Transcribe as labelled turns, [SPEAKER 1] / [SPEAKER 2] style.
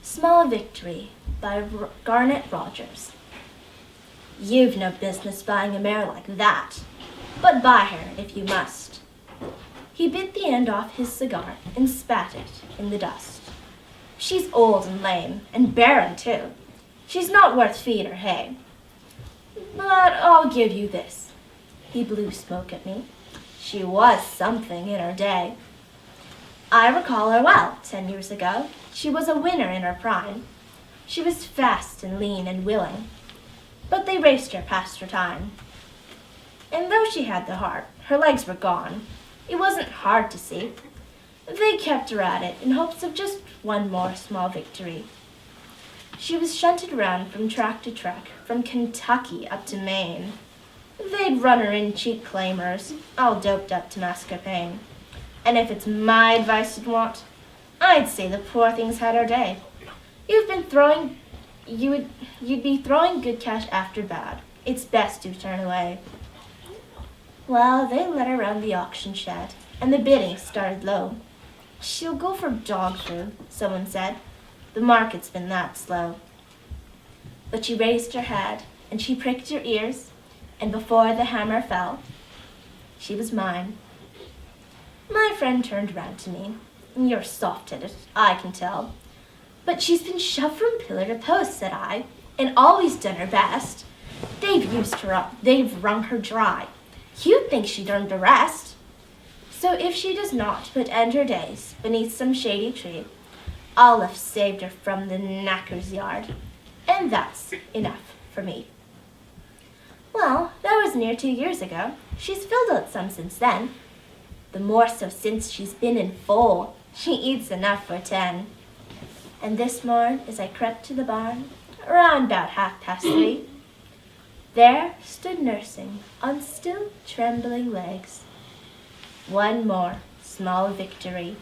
[SPEAKER 1] Small Victory by Garnet Rogers. You've no business buying a mare like that, but buy her if you must. He bit the end off his cigar and spat it in the dust. She's old and lame, and barren too. She's not worth feed or hay. But I'll give you this. He blew smoke at me. She was something in her day. I recall her well, 10 years ago. She was a winner in her prime. She was fast and lean and willing, but they raced her past her time. And though she had the heart, her legs were gone. It wasn't hard to see. They kept her at it in hopes of just one more small victory. She was shunted around from track to track, from Kentucky up to Maine. They'd run her in cheap claimers, all doped up to mask her pain. And if it's my advice you'd want, I'd say the poor thing's had her day. You'd be throwing good cash after bad. It's best to turn away. Well, they let her round the auction shed, and the bidding started low. She'll go for dog food, someone said. The market's been that slow. But she raised her head, and she pricked her ears, and before the hammer fell, she was mine. My friend turned round to me. You're soft-headed, I can tell. But she's been shoved from pillar to post, said I, and always done her best. They've used her up, they've wrung her dry. You'd think she'd earned a rest. So if she does not but end her days beneath some shady tree, I'll have saved her from the knacker's yard, and that's enough for me. Well, that was near 2 years ago. She's filled out some since then. The more so since she's been in full. She eats enough for 10. And this morn, as I crept to the barn, around about 3:30, there stood nursing on still trembling legs one more small victory.